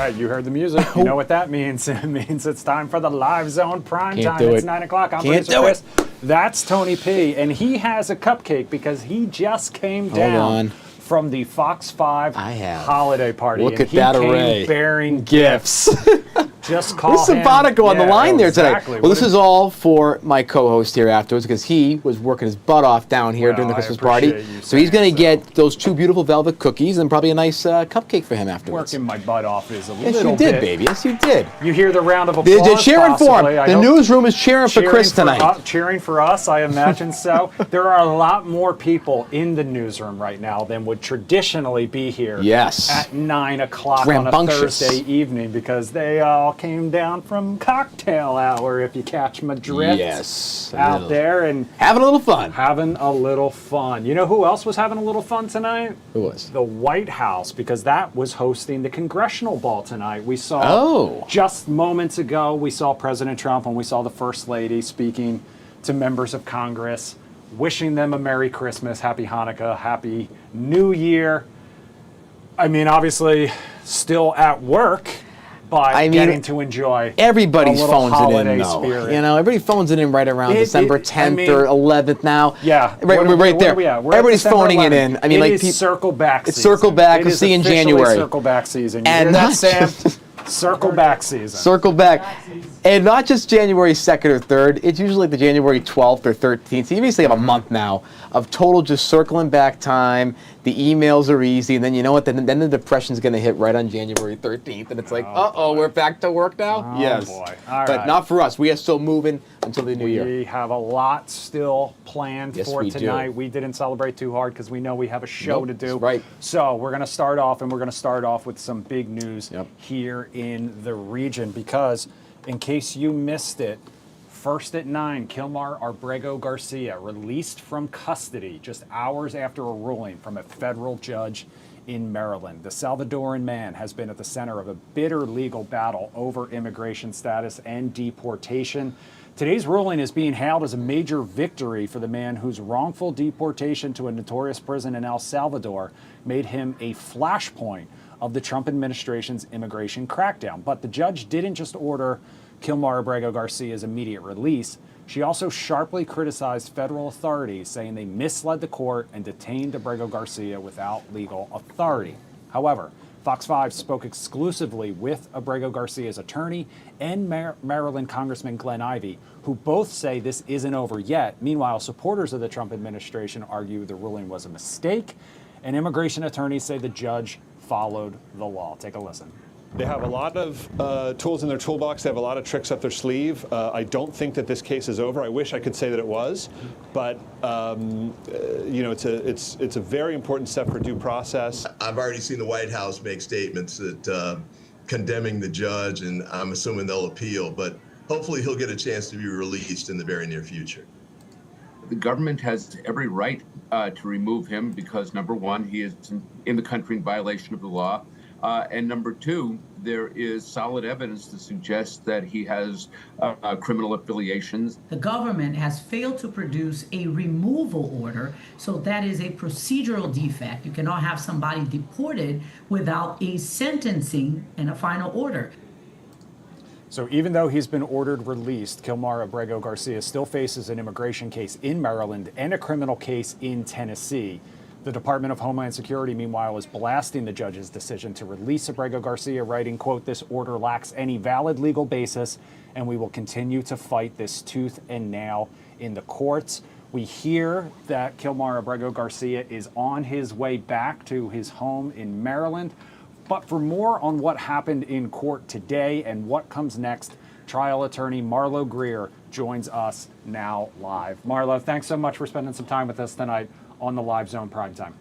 right, you heard the music. You know what that means. It means it's time for the Live Zone Prime Time. It's 9 o'clock. I'm producer Chris. That's Tony P. And he has a cupcake because he just came down from the Fox 5 holiday party. Look at that array. He came bearing gifts. Just call There's him. Sabbatico on the line there today. Exactly. Well, this is all for my co-host here afterwards because he was working his butt off down here during the Christmas party. So he's going to get those 2 beautiful velvet cookies and probably a nice cupcake for him afterwards. Working my butt off is a little bit. Yes, you did, baby. Yes, you did. You hear the round of applause. They're cheering for him. The newsroom is cheering for Chris tonight. Cheering for us, I imagine so. There are a lot more people in the newsroom right now than would traditionally be here at 9 o'clock on a Thursday evening because they all came down from cocktail hour, if you catch my drift. Out there and having a little fun. Having a little fun. You know who else was having a little fun tonight? Who was? The White House, because that was hosting the congressional ball tonight. We saw just moments ago, we saw President Trump and we saw the First Lady speaking to members of Congress, wishing them a Merry Christmas, Happy Hanukkah, Happy New Year. I mean, obviously, still at work. But getting to enjoy everybody's phones it in, though. You know, everybody phones it in right around December 10th or 11th now. Yeah, we're right there. Everybody's phoning it in. I mean, it is circle back. It's circle back. We'll see you in January. Circle back season. You hear that, Sam? Circle back season. Circle back. And not just January 2nd or 3rd. It's usually like the January 12th or 13th. So you basically have a month now of total just circling back time. The emails are easy. And then you know what? Then the depression's going to hit right on January 13th. And it's like, we're back to work now? Yes. Boy. But not for us. We are still moving until the new year. We have a lot still planned for tonight. We didn't celebrate too hard because we know we have a show to do. Right. So we're going to start off, and we're going to start off with some big news here in the region because in case you missed it, first at 9, Kilmar Abrego Garcia released from custody just hours after a ruling from a federal judge in Maryland. The Salvadoran man has been at the center of a bitter legal battle over immigration status and deportation. Today's ruling is being hailed as a major victory for the man whose wrongful deportation to a notorious prison in El Salvador made him a flashpoint of the Trump administration's immigration crackdown. But the judge didn't just order Kilmar Abrego Garcia's immediate release. She also sharply criticized federal authorities, saying they misled the court and detained Abrego Garcia without legal authority. However, Fox 5 spoke exclusively with Abrego Garcia's attorney and Maryland Congressman Glenn Ivey, who both say this isn't over yet. Meanwhile, supporters of the Trump administration argue the ruling was a mistake, and immigration attorneys say the judge followed the law. Take a listen. They have a lot of tools in their toolbox. They have a lot of tricks up their sleeve. I don't think that this case is over. I wish I could say that it was, but you know, it's a very important step for due process. I've already seen the White House make statements that condemning the judge, and I'm assuming they'll appeal. But hopefully, he'll get a chance to be released in the very near future. The government has every right to remove him because, number one, he is in the country in violation of the law. And number two, there is solid evidence to suggest that he has criminal affiliations. The government has failed to produce a removal order, so that is a procedural defect. You cannot have somebody deported without a sentencing and a final order. So even though he's been ordered released, Kilmar Abrego Garcia still faces an immigration case in Maryland and a criminal case in Tennessee. The Department of Homeland Security, meanwhile, is blasting the judge's decision to release Abrego Garcia, writing, quote, "This order lacks any valid legal basis, and we will continue to fight this tooth and nail in the courts." We hear that Kilmar Abrego Garcia is on his way back to his home in Maryland. But for more on what happened in court today and what comes next, trial attorney Marlo Greer joins us now live. Marlo, thanks so much for spending some time with us tonight on the Live Zone Primetime.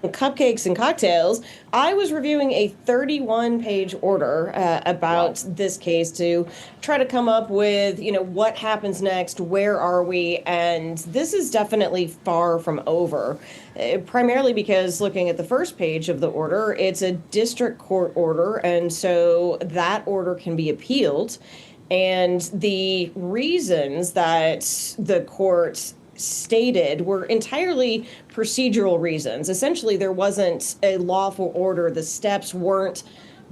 Cupcakes and cocktails, I was reviewing a 31-page order about this case to try to come up with, you know, what happens next, where are we, and this is definitely far from over. Primarily because looking at the first page of the order, it's a district court order, and so that order can be appealed. And the reasons that the court stated were entirely procedural reasons. Essentially, there wasn't a lawful order. The steps weren't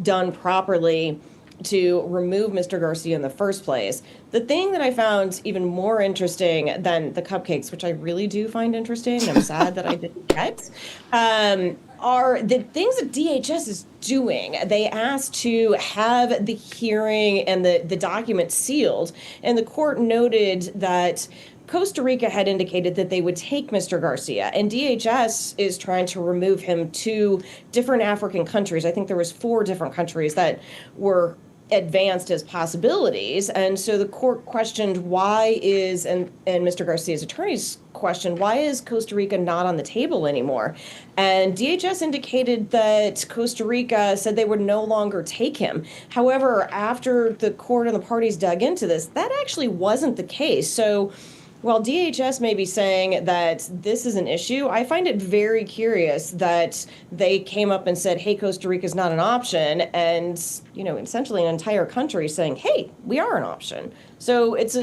done properly to remove Mr. Garcia in the first place. The thing that I found even more interesting than the cupcakes, which I really do find interesting, I'm sad that I didn't get, are the things that DHS is doing. They asked to have the hearing and the document sealed, and the court noted that Costa Rica had indicated that they would take Mr. Garcia, and DHS is trying to remove him to different African countries. I think there was 4 different countries that were advanced as possibilities. And so the court questioned why is, and Mr. Garcia's attorneys questioned, why is Costa Rica not on the table anymore? And DHS indicated that Costa Rica said they would no longer take him. However, after the court and the parties dug into this, that actually wasn't the case. So while DHS may be saying that this is an issue, I find it very curious that they came up and said, hey, Costa Rica is not an option, and, you know, essentially an entire country saying, hey, we are an option. So it's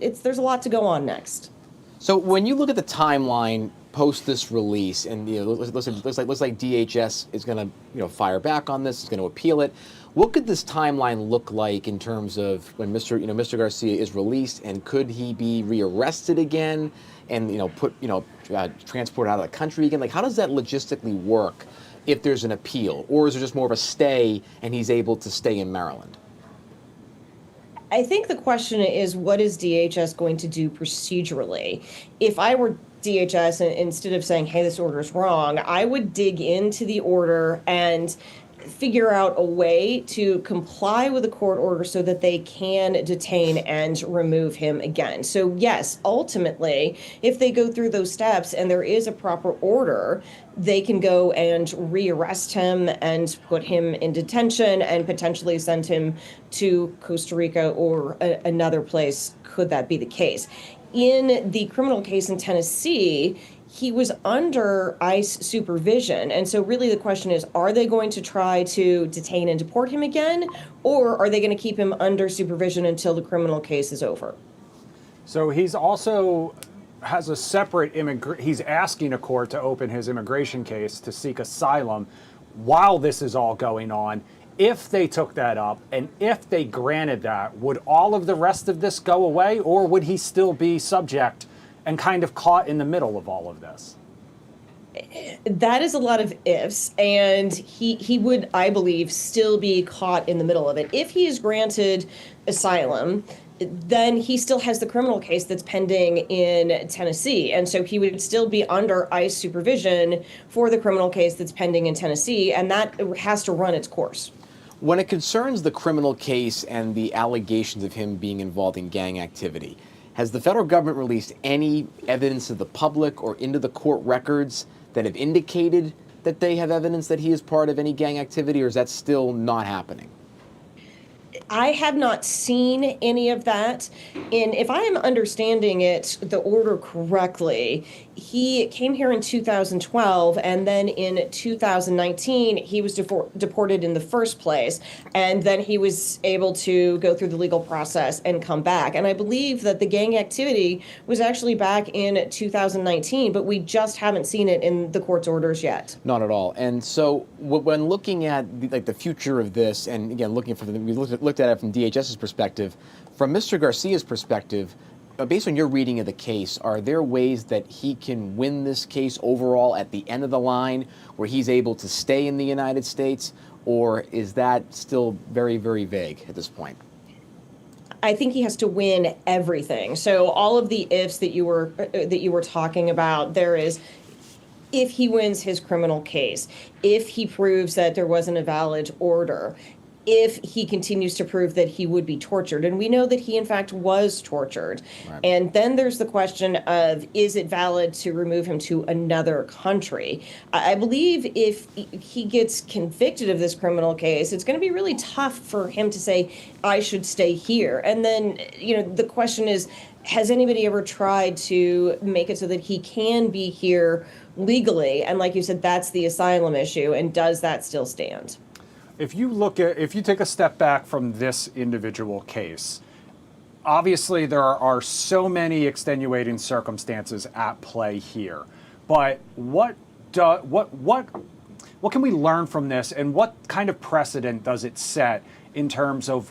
there's a lot to go on next. So when you look at the timeline post this release, and you know, looks like DHS is going to fire back on this, is going to appeal it. What could this timeline look like in terms of when Mr. Garcia is released, and could he be rearrested again, and transported out of the country again? Like, how does that logistically work if there's an appeal, or is there just more of a stay and he's able to stay in Maryland? I think the question is, what is DHS going to do procedurally? If I were DHS, and instead of saying, hey, this order is wrong, I would dig into the order and figure out a way to comply with the court order so that they can detain and remove him again. So yes, ultimately, if they go through those steps and there is a proper order, they can go and rearrest him and put him in detention and potentially send him to Costa Rica or another place, could that be the case. In the criminal case in Tennessee, he was under ICE supervision. And so really the question is, are they going to try to detain and deport him again, or are they going to keep him under supervision until the criminal case is over? So he's also has a separate he's asking a court to open his immigration case to seek asylum while this is all going on. If they took that up and if they granted that, would all of the rest of this go away, or would he still be subject and kind of caught in the middle of all of this? That is a lot of ifs, and he would, I believe, still be caught in the middle of it. If he is granted asylum, then he still has the criminal case that's pending in Tennessee. And so he would still be under ICE supervision for the criminal case that's pending in Tennessee, and that has to run its course. When it concerns the criminal case and the allegations of him being involved in gang activity, has the federal government released any evidence to the public or into the court records that have indicated that they have evidence that he is part of any gang activity, or is that still not happening? I have not seen any of that. And if I am understanding it, the order correctly, he came here in 2012, and then in 2019, he was deported in the first place. And then he was able to go through the legal process and come back. And I believe that the gang activity was actually back in 2019, but we just haven't seen it in the court's orders yet. Not at all. And so when looking at the future of this, and again, looking for we looked at it from DHS's perspective, from Mr. Garcia's perspective, based on your reading of the case, are there ways that he can win this case overall at the end of the line where he's able to stay in the United States, or is that still very, very vague at this point? I think he has to win everything. So all of the ifs that you were talking about, there is, if he wins his criminal case, if he proves that there wasn't a valid order, if he continues to prove that he would be tortured. And we know that he, in fact, was tortured. Right. And then there's the question of, is it valid to remove him to another country? I believe if he gets convicted of this criminal case, it's going to be really tough for him to say, I should stay here. And then, the question is, has anybody ever tried to make it so that he can be here legally? And like you said, that's the asylum issue. And does that still stand? If you take a step back from this individual case, obviously there are so many extenuating circumstances at play here, but what can we learn from this, and what kind of precedent does it set in terms of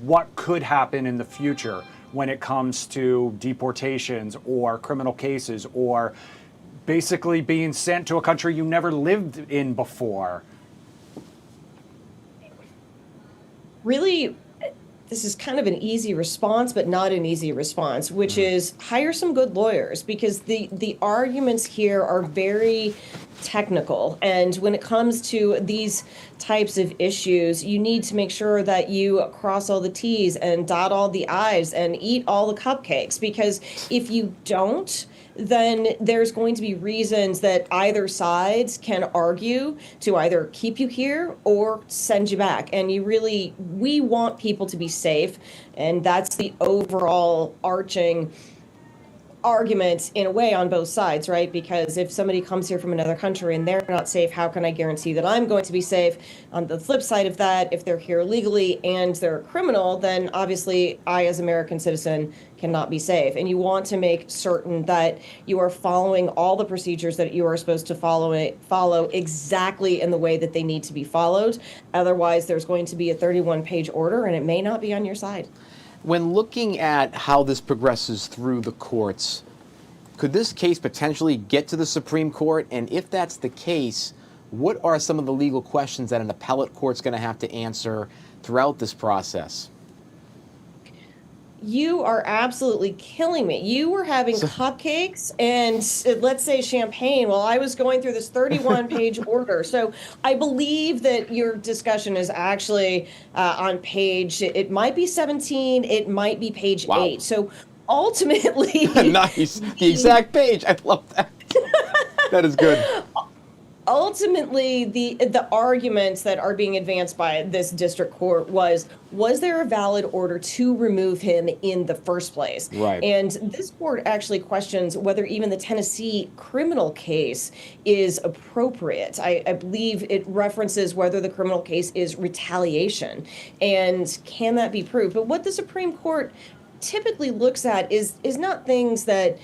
what could happen in the future when it comes to deportations or criminal cases or basically being sent to a country you never lived in before? Really, this is kind of an easy response, but not an easy response, which is hire some good lawyers, because the arguments here are very technical. And when it comes to these types of issues, you need to make sure that you cross all the T's and dot all the I's and eat all the cupcakes, because if you don't, then there's going to be reasons that either sides can argue to either keep you here or send you back. And we want people to be safe. And that's the overall arching argument in a way on both sides, right? Because if somebody comes here from another country and they're not safe, how can I guarantee that I'm going to be safe? On the flip side of that, if they're here illegally and they're a criminal, then obviously I, as an American citizen, cannot be safe. And you want to make certain that you are following all the procedures that you are supposed to follow exactly in the way that they need to be followed. Otherwise, there's going to be a 31-page order and it may not be on your side. When looking at how this progresses through the courts, could this case potentially get to the Supreme Court? And if that's the case, what are some of the legal questions that an appellate court's going to have to answer throughout this process? You are absolutely killing me. You were having cupcakes and let's say champagne while I was going through this 31-page order. So I believe that your discussion is actually on page, it might be 17, it might be page 8. So ultimately... Nice. The exact page. I love that. That is good. Ultimately, the arguments that are being advanced by this district court was there a valid order to remove him in the first place? Right. And this court actually questions whether even the Tennessee criminal case is appropriate. I believe it references whether the criminal case is retaliation, and can that be proved? But what the Supreme Court typically looks at is not things that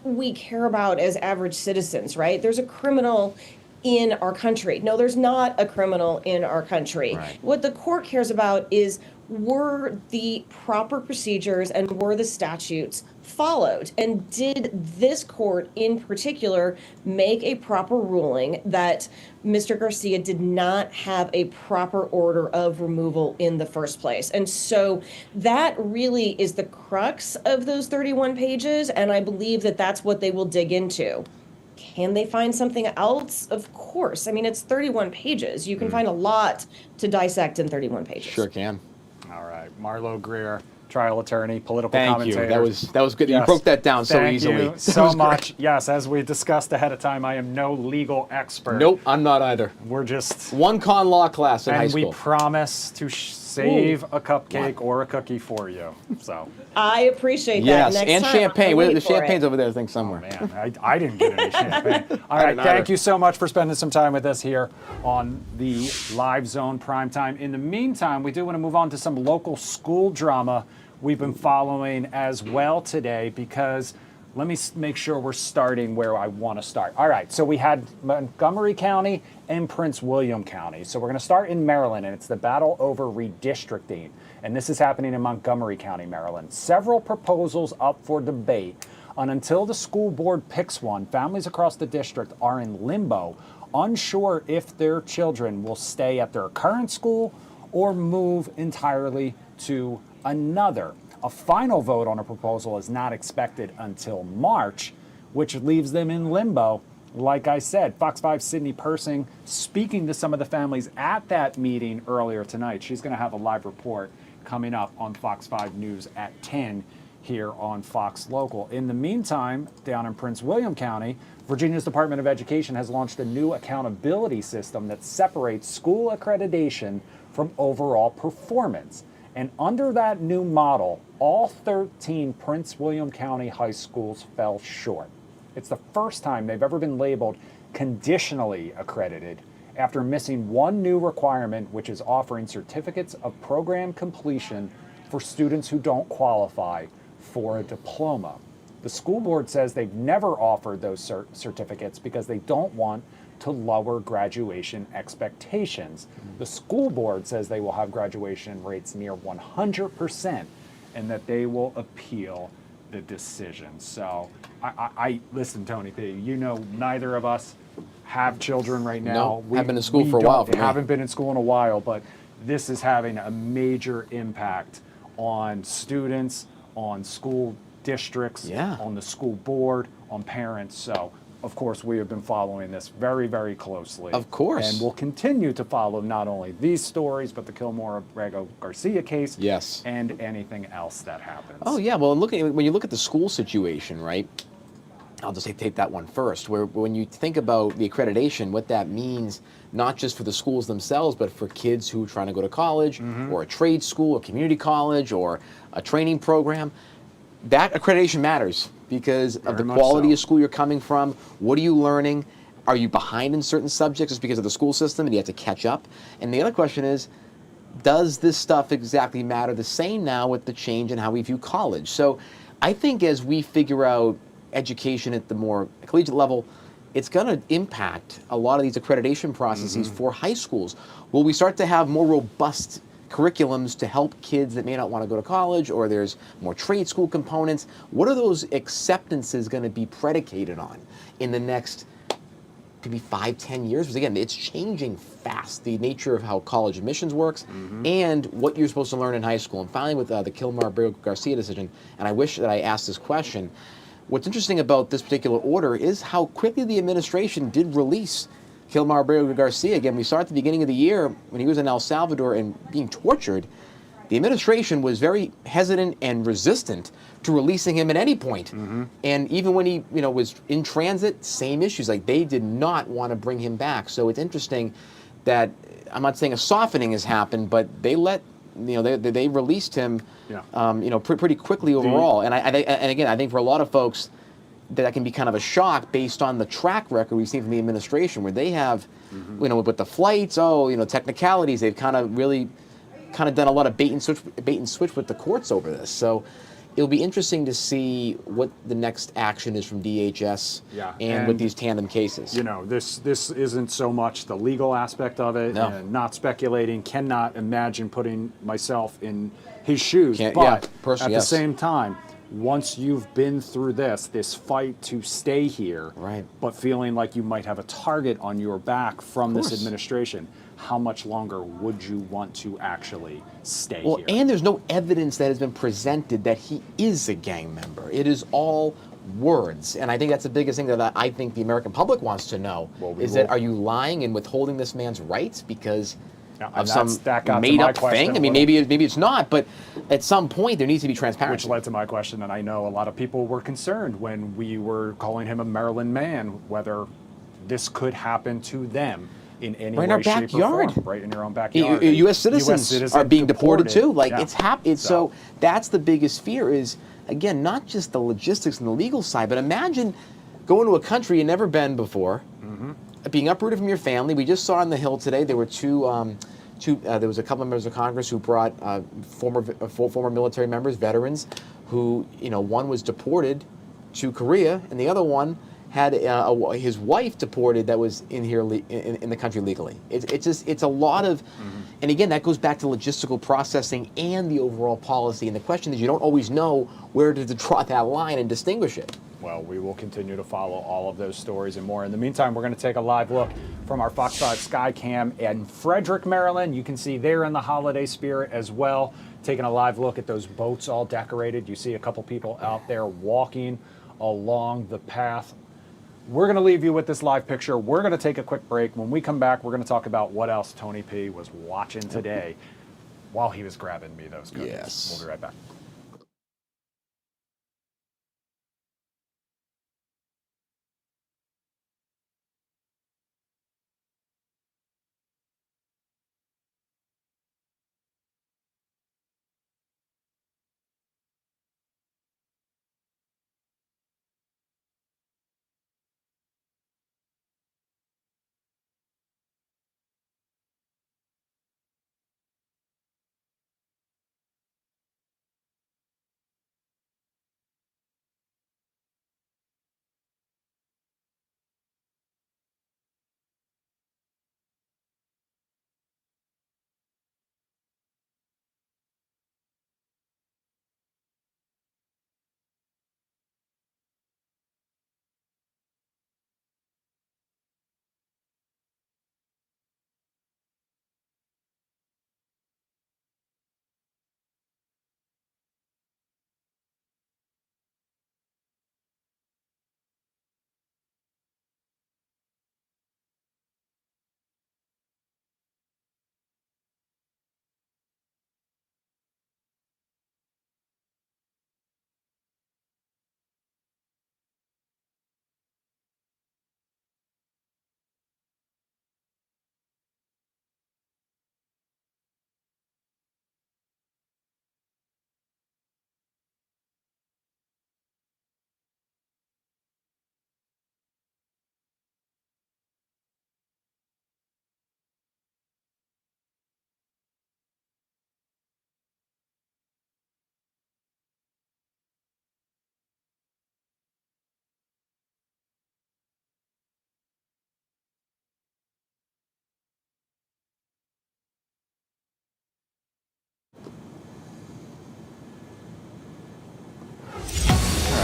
we care about as average citizens, right? There's a criminal in our country. No, there's not a criminal in our country. Right. What the court cares about is, were the proper procedures and were the statutes followed? And did this court in particular make a proper ruling that Mr. Garcia did not have a proper order of removal in the first place? And so that really is the crux of those 31 pages, and I believe that that's what they will dig into. Can they find something else? Of course. I mean, it's 31 pages. You can find a lot to dissect in 31 pages. Sure can. All right. Marlo Greer, trial attorney, political Thank commentator. you. That was good. Yes. You broke that down so easily. Thank you so much. Yes, as we discussed ahead of time, I am no legal expert. Nope, I'm not either. We're just... One con law class in high And school. we promise to save a cupcake or a cookie for you. So... I appreciate that. Yes, Next and time, champagne. I'll wait The for champagne's it. over there, I think, somewhere. Man, I didn't get any champagne. All right, thank you so much for spending some time with us here on the Live Zone Primetime. In the meantime, we do want to move on to some local school drama we've been following as well today, because let me make sure we're starting where I want to start. All right, so we had Montgomery County and Prince William County. So we're going to start in Maryland, and it's the battle over redistricting. And this is happening in Montgomery County, Maryland. Several proposals up for debate. And until the school board picks one, families across the district are in limbo, unsure if their children will stay at their current school or move entirely to another. A final vote on a proposal is not expected until March, which leaves them in limbo. Like I said, Fox 5's Sydney Persing speaking to some of the families at that meeting earlier tonight. She's going to have a live report coming up on Fox 5 News at 10 here on Fox Local. In the meantime, down in Prince William County, Virginia's Department of Education has launched a new accountability system that separates school accreditation from overall performance. And under that new model, all 13 Prince William County high schools fell short. It's the first time they've ever been labeled conditionally accredited after missing one new requirement, which is offering certificates of program completion for students who don't qualify for a diploma. The school board says they've never offered those certificates because they don't want to lower graduation expectations. The school board says they will have graduation rates near 100% and that they will appeal the decision. So I listen, Tony P, you know, neither of us have children right now. No, haven't been in school for a while for me. Haven't been in school in a while, but this is having a major impact on students, on school districts, Yeah. on the school board, on parents. So, of course, we have been following this very, very closely. Of course. And we'll continue to follow not only these stories, but the Kilmar, Abrego, Garcia case. Yes. And anything else that happens. Oh yeah, well, when you look at the school situation, right? I'll just take that one first. Where when you think about the accreditation, what that means, not just for the schools themselves, but for kids who are trying to go to college, or a trade school, or community college, or a training program, that accreditation matters because of the Very much quality so. of school you're coming from. What are you learning? Are you behind in certain subjects just because of the school system and you have to catch up? And the other question is, does this stuff exactly matter the same now with the change in how we view college? So I think as we figure out education at the more collegiate level, it's going to impact a lot of these accreditation processes for high schools. Will we start to have more robust curriculums to help kids that may not want to go to college, or there's more trade school components? What are those acceptances going to be predicated on in the next maybe 5-10 years? Because again, it's changing fast, the nature of how college admissions works and what you're supposed to learn in high school. And finally, with the Kilmar Abrego Garcia decision, and I wish that I asked this question, what's interesting about this particular order is how quickly the administration did release Kilmar Abrego Garcia. Again, we saw at the beginning of the year when he was in El Salvador and being tortured, the administration was very hesitant and resistant to releasing him at any point. And even when he, was in transit, same issues. Like, they did not want to bring him back. So it's interesting that, I'm not saying a softening has happened, but they let, they released him, pretty quickly overall. And again, I think for a lot of folks, that can be kind of a shock based on the track record we've seen from the administration, where they have, with the flights, technicalities, they've kind of done a lot of bait and switch with the courts over this. So it'll be interesting to see what the next action is from DHS and with these tandem cases. This isn't so much the legal aspect of it, No. and not speculating, cannot imagine putting myself in his shoes. Can't- But yeah, personally, at the yes. same time, once you've been through this fight to stay here, Right. but feeling like you might have a target on your back from this course. administration, how much longer would you want to actually stay Well, here? and there's no evidence that has been presented that he is a gang member. It is all words. And I think that's the biggest thing that I think the American public wants to know, is that, are you lying and withholding this man's rights because of some that got to made my up question thing? a I mean, little. maybe it's not, but at some point there needs to be Which transparency. led to my question, and I know a lot of people were concerned when we were calling him a Maryland man, whether this could happen to them in any Right in way, our shape, or backyard. form, right in your own backyard. U.S. citizens are being deported too. Like, Yeah. it's happening. So that's the biggest fear is, again, not just the logistics and the legal side, but imagine going to a country you've never been before, being uprooted from your family. We just saw on the Hill today there were there was a couple of members of Congress who brought former military members, veterans, who, one was deported to Korea, and the other one had his wife deported that was in here in the country legally. It's a lot of, and again, that goes back to logistical processing and the overall policy. And the question is, you don't always know where to draw that line and distinguish it. Well, we will continue to follow all of those stories and more. In the meantime, we're going to take a live look from our Fox 5 Skycam in Frederick, Maryland. You can see they're in the holiday spirit as well. Taking a live look at those boats all decorated. You see a couple people out there walking along the path. We're going to leave you with this live picture. We're going to take a quick break. When we come back, we're going to talk about what else Tony P was watching today while he was grabbing me those cookies. Yes. We'll be right back.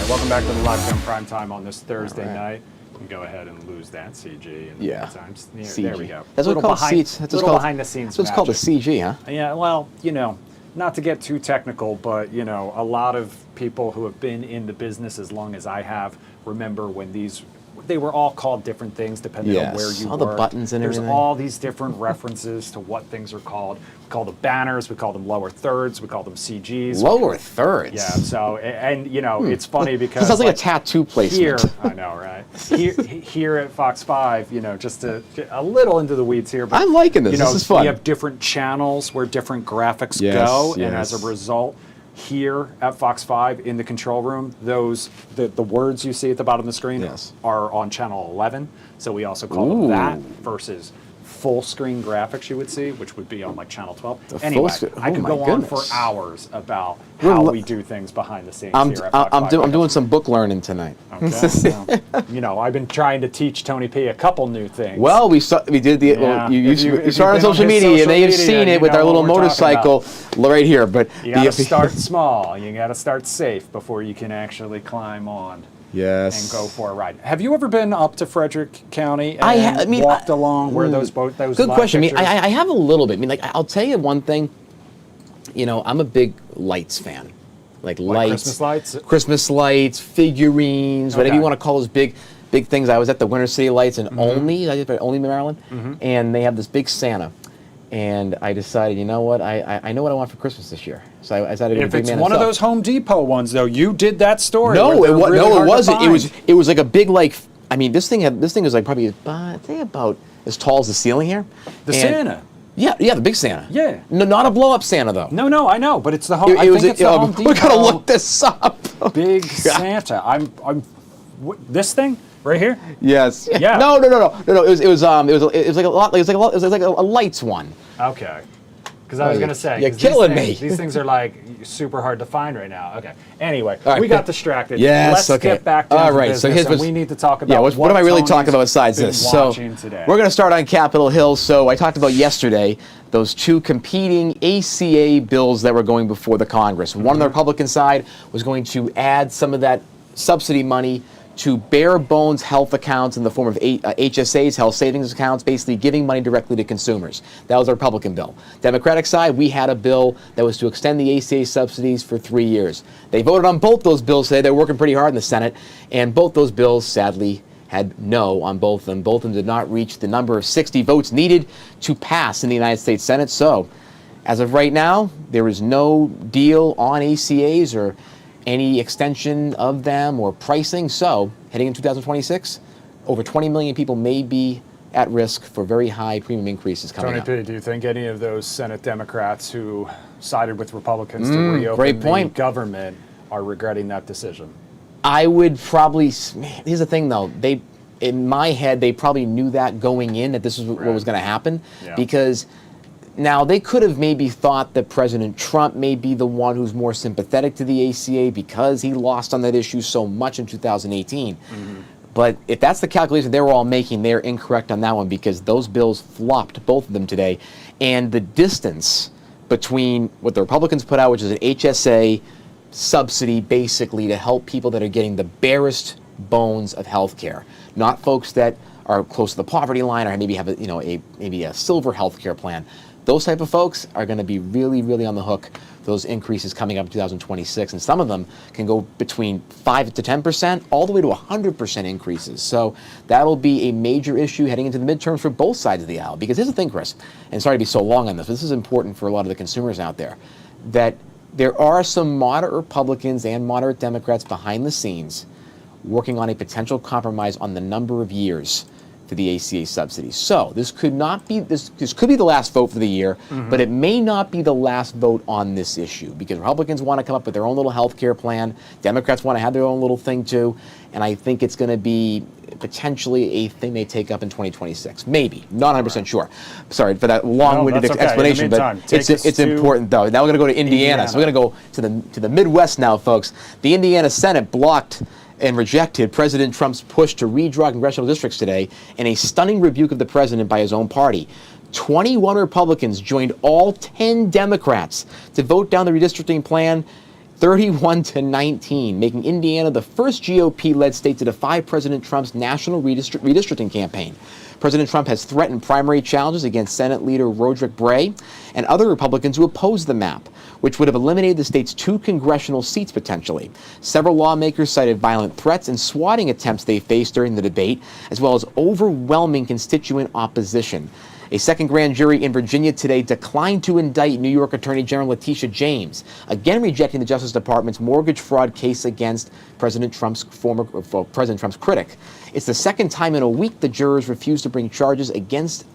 right, welcome back to the Live Zone Prime Time on this Thursday night. You can go ahead and lose that CG in the meantime. There we go. That's what we call seats. That's called behind the scenes. That's what's called a CG, huh? Yeah, well, not to get too technical, but a lot of people who have been in the business as long as I have remember when they were all called different things depending on where you all were. the buttons and There's everything. all these different references to what things are called. We call them banners, we call them lower thirds, we call them CGs. Lower thirds? Yeah, so, and it's funny because... It sounds like a tattoo placement. Here, I know, right? Here at Fox 5, just a little into the weeds here, but... I'm liking this, this is fun. We have different channels where different graphics go, and as a result, here at Fox 5 in the control room, the words you see at the bottom of the screen are on channel 11. So we also call them that versus full screen graphics you would see, which would be on like channel 12. Anyway, I could go on for hours about how we do things behind the scenes here at Fox 5. I'm doing some book learning tonight. Okay. Well, I've been trying to teach Tony P a couple new things. Well, we did the. Well, you started on social media, and they have seen it with our little motorcycle right here. But you got to start small. You got to start safe before you can actually climb on. Yes. And go for a ride. Have you ever been up to Frederick County and walked along where those Good question. I have a little bit. I'll tell you one thing. I'm a big lights fan. Like lights. Christmas lights, figurines, whatever you want to call those big things. I was at the Winter City Lights in Olney, Maryland, and they have this big Santa. And I decided, you know what? I know what I want for Christmas this year. So I decided to be a big man. If it's one of those Home Depot ones, though, you did that story. No, it wasn't. It was like a big this thing is like probably about as tall as the ceiling here. Santa. Yeah, the big Santa. Yeah. No, not a blow-up Santa though. No, I know, but it's the Home. I think it's the Home Depot. We gotta look this up. Big Santa. This thing. Right here? Yes. Yeah. No. It was like a lot. It was like a lights one. Okay. Because I was gonna say, you're killing me. These things are like super hard to find right now. Okay. Anyway, right, we got distracted. Yes. Let's get back down to business, and we need to talk about what am I really talking about besides this? So today. We're gonna start on Capitol Hill. So I talked about yesterday those two competing ACA bills that were going before the Congress. One on the Republican side was going to add some of that subsidy money to bare bones health accounts in the form of HSAs, health savings accounts, basically giving money directly to consumers. That was the Republican bill. Democratic side, we had a bill that was to extend the ACA subsidies for 3 years. They voted on both those bills today. They're working pretty hard in the Senate, and both those bills, sadly, had no on both of them. Both of them did not reach the number of 60 votes needed to pass in the United States Senate. So, as of right now, there is no deal on ACAs or any extension of them or pricing. So, heading into 2026, over 20 million people may be at risk for very high premium increases coming up. Tony P, do you think any of those Senate Democrats who sided with Republicans to reopen the government are regretting that decision? I would probably. Here's the thing, though. In my head, they probably knew that going in, that this is what was going to happen, because. Now, they could have maybe thought that President Trump may be the one who's more sympathetic to the ACA because he lost on that issue so much in 2018. But if that's the calculation they were all making, they're incorrect on that one because those bills flopped, both of them today. And the distance between what the Republicans put out, which is an HSA subsidy basically to help people that are getting the barest bones of health care, not folks that are close to the poverty line or maybe have maybe a silver health care plan. Those type of folks are going to be really, really on the hook for those increases coming up in 2026. And some of them can go between 5 to 10%, all the way to 100% increases. So that'll be a major issue heading into the midterms for both sides of the aisle. Because here's the thing, Chris, and sorry to be so long on this, but this is important for a lot of the consumers out there, that there are some moderate Republicans and moderate Democrats behind the scenes working on a potential compromise on the number of years for the ACA subsidies. So this could not be this could be the last vote for the year, but it may not be the last vote on this issue because Republicans want to come up with their own little health care plan. Democrats want to have their own little thing too, and I think it's going to be potentially a thing they take up in 2026 . Maybe, not 100% sure. Sorry for that long-winded explanation, but it's important though. Now we're going to go to Indiana. So we're going to go to the Midwest now, folks. The Indiana Senate blocked and rejected President Trump's push to redraw congressional districts today in a stunning rebuke of the president by his own party. 21 Republicans joined all 10 Democrats to vote down the redistricting plan 31-19, making Indiana the first GOP-led state to defy President Trump's national redistricting campaign. President Trump has threatened primary challenges against Senate Leader Roderick Bray and other Republicans who oppose the map, which would have eliminated the state's 2 congressional seats potentially. Several lawmakers cited violent threats and swatting attempts they faced during the debate, as well as overwhelming constituent opposition. A second grand jury in Virginia today declined to indict New York Attorney General Letitia James, again rejecting the Justice Department's mortgage fraud case against President Trump's critic. It's the second time in a week the jurors refused to bring charges against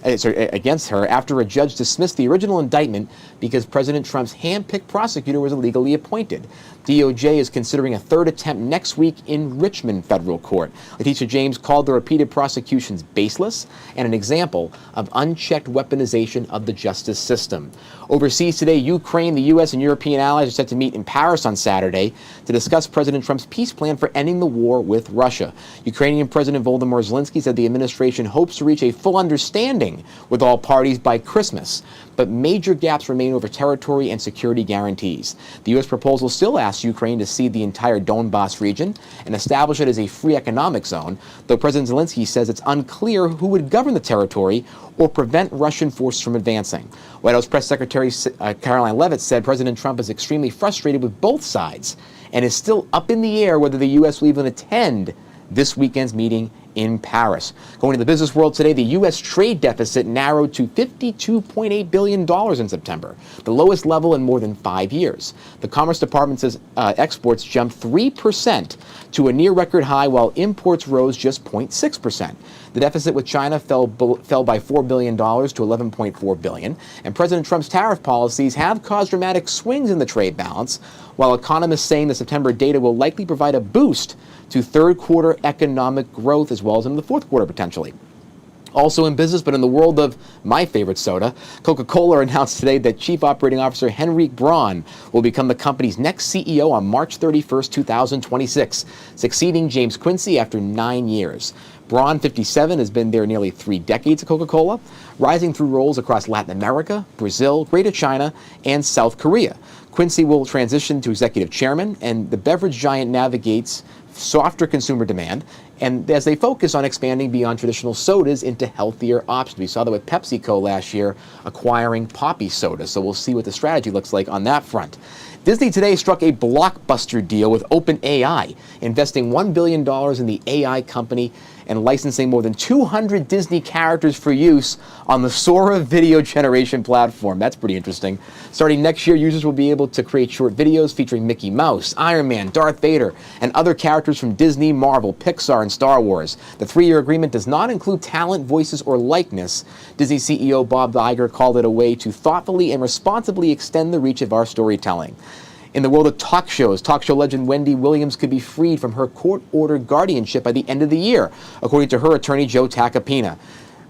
her after a judge dismissed the original indictment because President Trump's hand-picked prosecutor was illegally appointed. DOJ is considering a third attempt next week in Richmond federal court. Letitia James called the repeated prosecutions baseless and an example of unchecked weaponization of the justice system. Overseas today, Ukraine, the U.S., and European allies are set to meet in Paris on Saturday to discuss President Trump's peace plan for ending the war with Russia. Ukrainian President Volodymyr Zelensky said the administration hopes to reach a full understanding with all parties by Christmas, but major gaps remain over territory and security guarantees. The U.S. proposal still asks Ukraine to cede the entire Donbas region and establish it as a free economic zone, though President Zelensky says it's unclear who would govern the territory or prevent Russian forces from advancing. White House Press Secretary Caroline Leavitt said President Trump is extremely frustrated with both sides and is still up in the air whether the U.S. will even attend this weekend's meeting in Paris. Going to the business world today, the U.S. trade deficit narrowed to $52.8 billion in September, the lowest level in more than 5 years. The Commerce Department says exports jumped 3% to a near record high, while imports rose just 0.6%. The deficit with China fell by $4 billion to $11.4 billion, and President Trump's tariff policies have caused dramatic swings in the trade balance, while economists saying the September data will likely provide a boost to third quarter economic growth as well as into the fourth quarter potentially. Also in business, but in the world of my favorite soda, Coca-Cola announced today that Chief Operating Officer Henrik Braun will become the company's next CEO on March 31st, 2026, succeeding James Quincy after 9 years. Braun, 57, has been there nearly 3 decades at Coca-Cola, rising through roles across Latin America, Brazil, Greater China, and South Korea. Quincy will transition to executive chairman, and the beverage giant navigates softer consumer demand, and as they focus on expanding beyond traditional sodas into healthier options. We saw that with PepsiCo last year acquiring Poppy soda, so we'll see what the strategy looks like on that front. Disney today struck a blockbuster deal with OpenAI, investing $1 billion in the AI company and licensing more than 200 Disney characters for use on the Sora video generation platform. That's pretty interesting. Starting next year, users will be able to create short videos featuring Mickey Mouse, Iron Man, Darth Vader, and other characters from Disney, Marvel, Pixar, and Star Wars. The 3-year agreement does not include talent, voices, or likeness. Disney CEO Bob Iger called it a way to thoughtfully and responsibly extend the reach of our storytelling. In the world of talk shows, talk show legend Wendy Williams could be freed from her court-ordered guardianship by the end of the year, according to her attorney Joe Tacopina.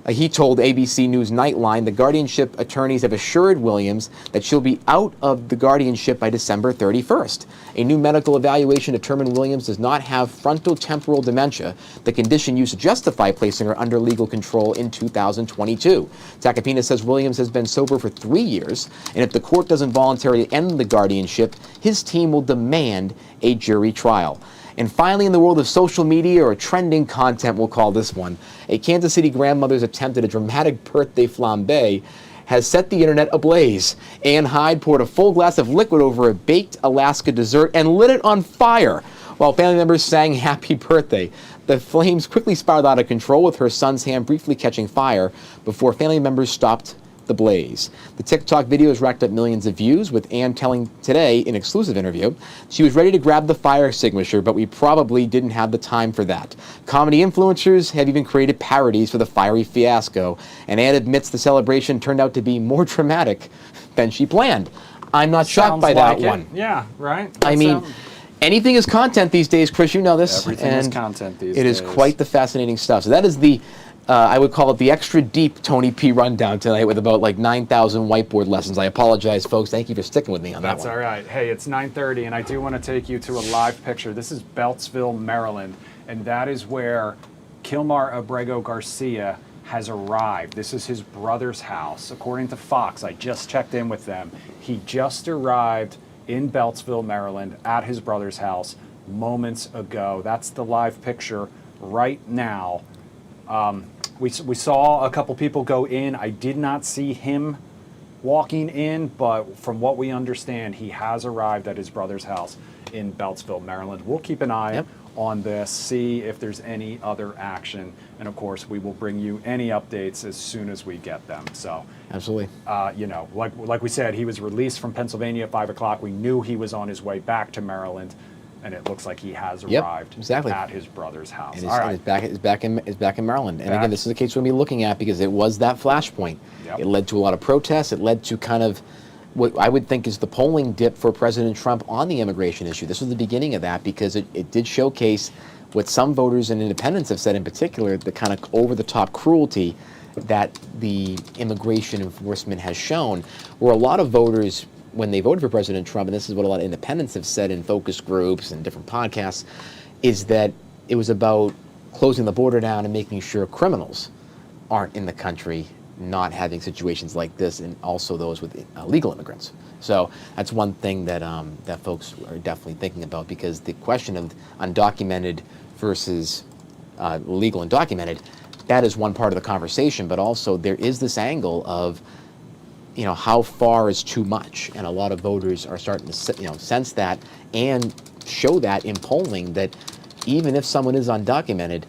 He told ABC News Nightline the guardianship attorneys have assured Williams that she'll be out of the guardianship by December 31st. A new medical evaluation determined Williams does not have frontotemporal dementia, the condition used to justify placing her under legal control in 2022. Tacopina says Williams has been sober for 3 years, and if the court doesn't voluntarily end the guardianship, his team will demand a jury trial. And finally, in the world of social media, or trending content, we'll call this one, a Kansas City grandmother's attempt at a dramatic birthday flambe has set the internet ablaze. Ann Hyde poured a full glass of liquid over a baked Alaska dessert and lit it on fire, while family members sang happy birthday. The flames quickly spiraled out of control, with her son's hand briefly catching fire before family members stopped the blaze. The TikTok video has racked up millions of views, with Ann telling today in an exclusive interview she was ready to grab the fire extinguisher, but we probably didn't have the time for that. Comedy influencers have even created parodies for the fiery fiasco, and Ann admits the celebration turned out to be more dramatic than she planned. I'm not shocked by that one. Yeah, right? I mean, anything is content these days, Chris. You know this. Everything is content these days. It is quite the fascinating stuff. So that is the I would call it the extra deep Tony P rundown tonight, with about like 9,000 whiteboard lessons. I apologize, folks. Thank you for sticking with me on that one. That's all right. Hey, it's 9:30, and I do want to take you to a live picture. This is Beltsville, Maryland, and that is where Kilmar Abrego Garcia has arrived. This is his brother's house. According to Fox, I just checked in with them. He just arrived in Beltsville, Maryland, at his brother's house moments ago. That's the live picture right now. We saw a couple people go in. I did not see him walking in, but from what we understand, he has arrived at his brother's house in Beltsville, Maryland. We'll keep an eye on this, see if there's any other action, and of course, we will bring you any updates as soon as we get them. So, absolutely. You know, like we said, he was released from Pennsylvania at 5 o'clock. We knew he was on his way back to Maryland, and it looks like he has arrived at his brother's house. And it's back in Maryland. And again, this is the case we're going to be looking at because it was that flashpoint. It led to a lot of protests. It led to kind of what I would think is the polling dip for President Trump on the immigration issue. This was the beginning of that because it did showcase what some voters and independents have said in particular, the kind of over-the-top cruelty that the immigration enforcement has shown, where a lot of voters, when they voted for President Trump, and this is what a lot of independents have said in focus groups and different podcasts, is that it was about closing the border down and making sure criminals aren't in the country, not having situations like this, and also those with legal immigrants. So that's one thing that that folks are definitely thinking about, because the question of undocumented versus legal and documented, that is one part of the conversation, but also there is this angle of, you know, how far is too much, and a lot of voters are starting to, you know, sense that and show that in polling, that even if someone is undocumented,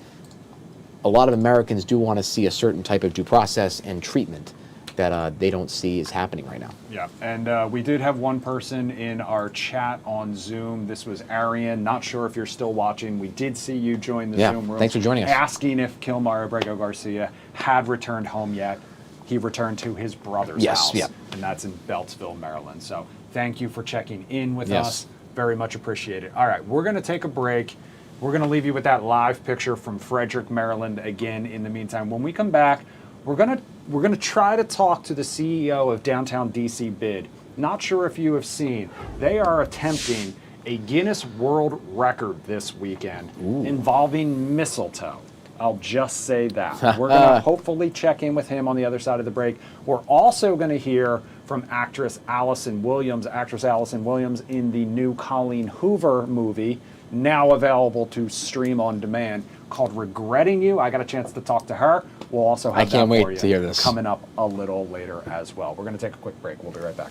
a lot of Americans do want to see a certain type of due process and treatment that they don't see is happening right now. Yeah, and we did have one person in our chat on Zoom. This was Arian. Not sure if you're still watching. We did see you join the Zoom room. Thanks for joining us. Asking if Kilmar Abrego Garcia had returned home yet. He returned to his brother's house, and that's in Beltsville, Maryland. So thank you for checking in with us. Very much appreciated. All right, we're going to take a break. We're going to leave you with that live picture from Frederick, Maryland again in the meantime. When we come back, we're going to try to talk to the CEO of Downtown DC Bid. Not sure if you have seen, they are attempting a Guinness World Record this weekend involving mistletoe. I'll just say that. We're going to hopefully check in with him on the other side of the break. We're also going to hear from actress Allison Williams in the new Colleen Hoover movie, now available to stream on demand, called Regretting You. I got a chance to talk to her. We'll also have that for you to hear this coming up a little later as well. We're going to take a quick break. We'll be right back.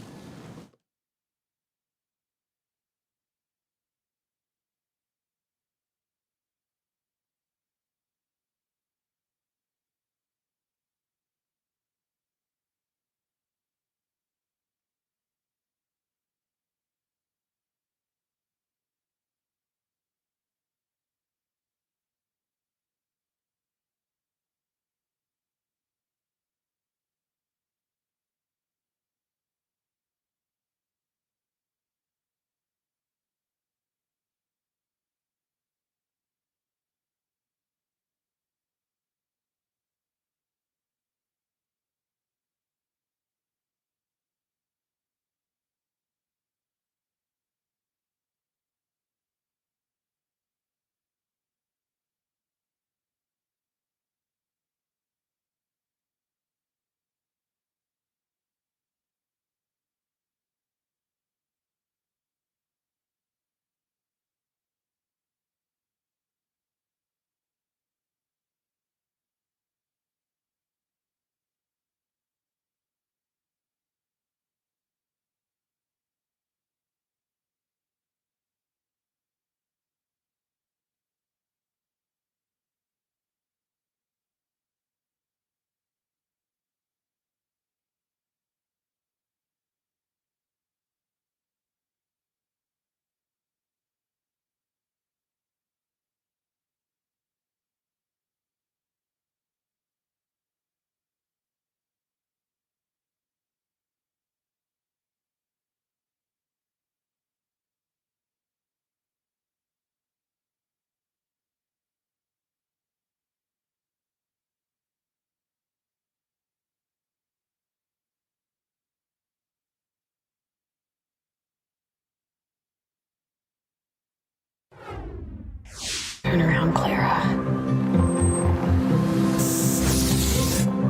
Turn around, Clara.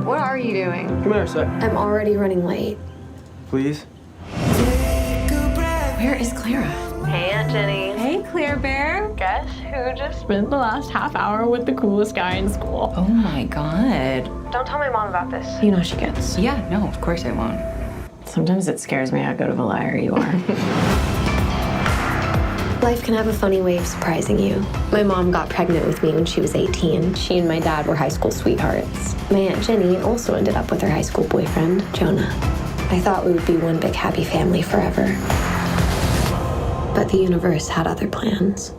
What are you doing? Come here a sec. I'm already running late. Please. Take a breath Where is Clara? Hey, Aunt Jenny. Hey, Claire Bear. Guess who just spent the last half hour with the coolest guy in school? Oh my God. Don't tell my mom about this. You know she gets. Yeah, no, of course I won't. Sometimes it scares me how good of a liar you are. Life can have a funny way of surprising you. My mom got pregnant with me when she was 18. She and my dad were high school sweethearts. My Aunt Jenny also ended up with her high school boyfriend, Jonah. I thought we would be one big happy family forever. But the universe had other plans.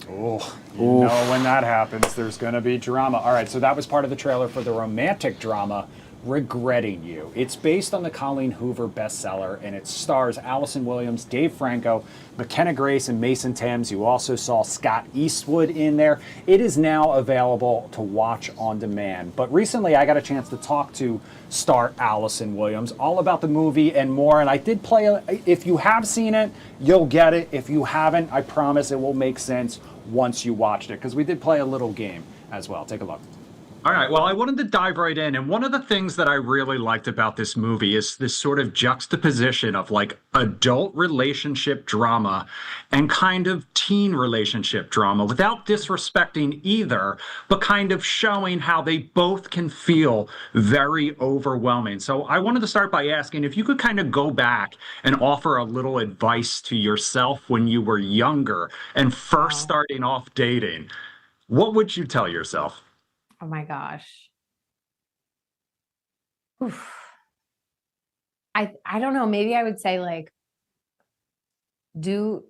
Oh, you know when that happens, there's going to be drama. All right, so that was part of the trailer for the romantic drama, Regretting You. It's based on the Colleen Hoover bestseller, and it stars Allison Williams, Dave Franco, McKenna Grace, and Mason Thames. You also saw Scott Eastwood in there. It is now available to watch on demand. But recently, I got a chance to talk to star Allison Williams all about the movie and more. And I did play, if you have seen it, you'll get it. If you haven't, I promise it will make sense once you watched it, because we did play a little game as well. Take a look. All right, well, I wanted to dive right in. And one of the things that I really liked about this movie is this sort of juxtaposition of like adult relationship drama and kind of teen relationship drama without disrespecting either, but kind of showing how they both can feel very overwhelming. So I wanted to start by asking if you could kind of go back and offer a little advice to yourself when you were younger and first starting off dating. What would you tell yourself? Oh my gosh. Oof. I don't know. Maybe I would say like do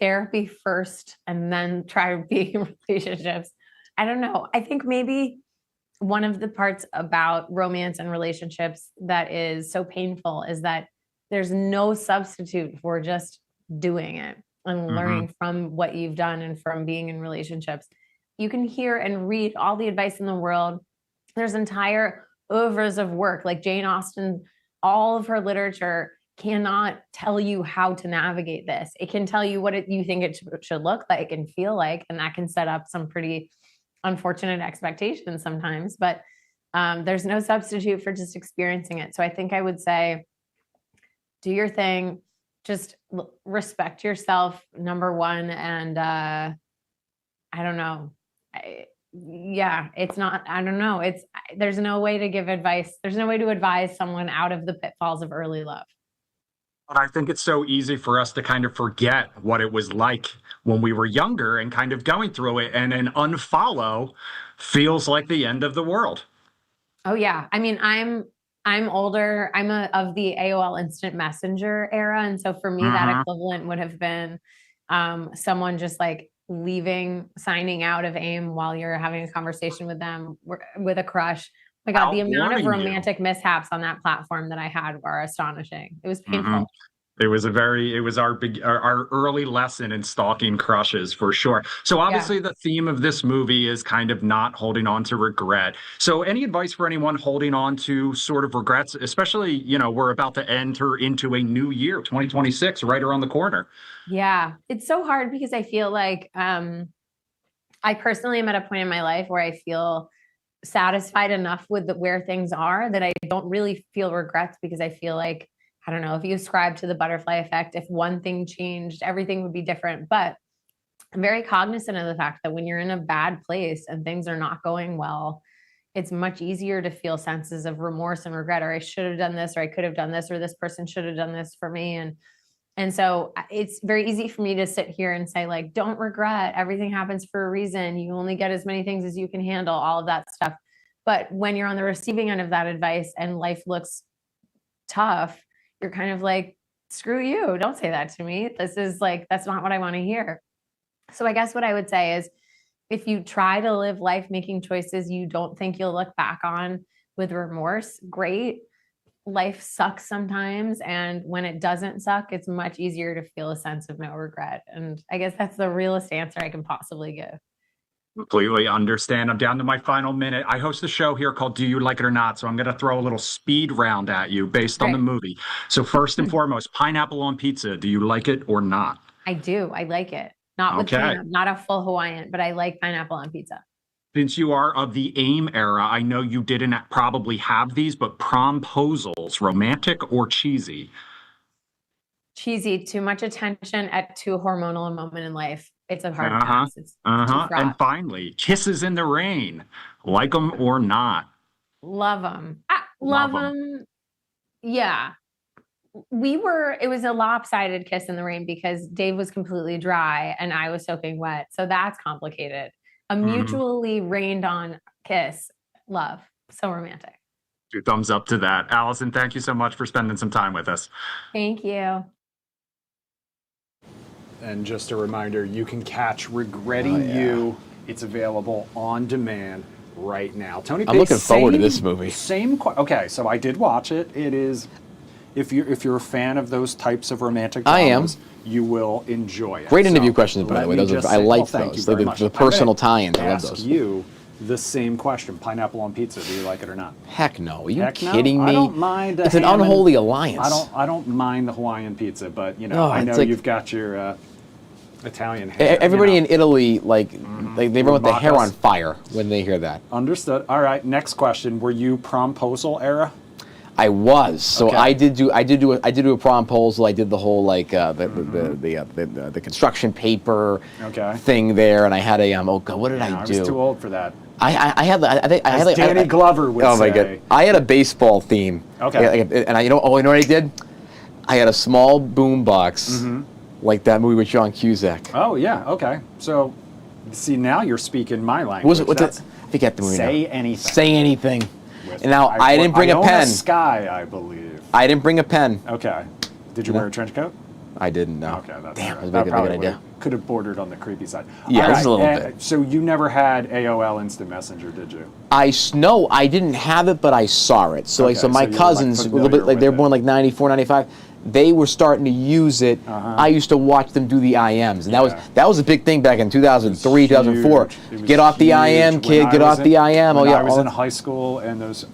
therapy first and then try being relationships. I don't know. I think maybe one of the parts about romance and relationships that is so painful is that there's no substitute for just doing it and learning from what you've done and from being in relationships. You can hear and read all the advice in the world. There's entire oeuvres of work, like Jane Austen, all of her literature cannot tell you how to navigate this. It can tell you what you think it should look like and feel like, and that can set up some pretty unfortunate expectations sometimes, but there's no substitute for just experiencing it. So I think I would say, do your thing, just respect yourself, number one, and I don't know. It's not, I don't know. There's no way to give advice. There's no way to advise someone out of the pitfalls of early love. But I think it's so easy for us to kind of forget what it was like when we were younger and kind of going through it, and an unfollow feels like the end of the world. Oh yeah. I mean, I'm older. I'm of the AOL Instant Messenger era. And so for me, that equivalent would have been someone just like signing out of AIM while you're having a conversation with them with a crush. Oh my God, the amount of romantic mishaps on that platform that I had were astonishing. It was painful. It was our early lesson in stalking crushes for sure. So obviously the theme of this movie is kind of not holding on to regret. So any advice for anyone holding on to sort of regrets, especially, you know, we're about to enter into a new year, 2026, right around the corner. Yeah, it's so hard because I feel like I personally am at a point in my life where I feel satisfied enough with where things are that I don't really feel regrets, because I feel like, I don't know, if you ascribe to the butterfly effect, if one thing changed, everything would be different. But I'm very cognizant of the fact that when you're in a bad place and things are not going well, it's much easier to feel senses of remorse and regret, or I should have done this, or I could have done this, or this person should have done this for me. And so it's very easy for me to sit here and say, like, don't regret. Everything happens for a reason. You only get as many things as you can handle, all of that stuff. But when you're on the receiving end of that advice and life looks tough, you're kind of like, screw you. Don't say that to me. This is like, that's not what I want to hear. So I guess what I would say is, if you try to live life making choices you don't think you'll look back on with remorse, great. Life sucks sometimes. And when it doesn't suck, it's much easier to feel a sense of no regret. And I guess that's the realest answer I can possibly give. Completely understand. I'm down to my final minute. I host a show here called Do You Like It or Not? So I'm going to throw a little speed round at you based on the movie. So first and foremost, pineapple on pizza. Do you like it or not? I do. I like it. Not with pineapple, not a full Hawaiian, but I like pineapple on pizza. Since you are of the AIM era, I know you didn't probably have these, but promposals, romantic or cheesy? cheesy, too much attention at too hormonal a moment in life. It's a hard pass. It's too And fraught. finally, kisses in the rain, like them or not. Love them. Love them. Yeah. It was a lopsided kiss in the rain because Dave was completely dry and I was soaking wet. So that's complicated. A mutually rained on kiss. Love. So romantic. 2 thumbs up to that. Allison, thank you so much for spending some time with us. Thank you. And just a reminder, you can catch Regretting You. It's available on demand right now. Tony, I'm looking forward to this movie. Okay, so I did watch it. It is, if you're a fan of those types of romantic I am. dramas, you will enjoy it. Great interview questions, by the way. I like thank those. you very much. The personal tie-ins. I love Ask those. you the same question: pineapple on pizza. Do you like it or not? Heck no. Are you Heck no? kidding me? I don't mind. It's an unholy alliance. I don't mind the Hawaiian pizza, but No, I know it's like- you've got your Italian hair. Everybody in Italy, they run with their hair Mock on us. fire when they hear that. Understood. All right. Next question: were you promposal era? I was. So Okay. I did do a promposal. I did the whole the construction paper thing there, and I had a oh god, what did I do? I was too old for that. I had As Danny Glover would oh my say. god, I had a baseball theme. Okay. And you know what I did? I had a small boom box, like that movie with John Cusack. Oh yeah. Okay. So, see, now you're speaking my language. I forget the movie. Say now. anything. Say anything. And now I didn't bring a Iona pen. Sky, I believe. I didn't bring a pen. Okay. Did you wear a trench coat? I didn't know. Okay, that's Damn, all right. that was a Probably good idea. could have bordered on the creepy side. Yeah, All just a little and bit. So you never had AOL Instant Messenger, did you? No, I didn't have it, but I saw it. So, Okay, so my so you were, cousins, a little bit familiar like they were with born like 94, 95. They were starting to use it. I used to watch them do the IMs, and that was a big thing back in 2003, 2004. It was Get off the IM, huge. kid. When Get I off was the in- IM. When Oh yeah. I was in high school and those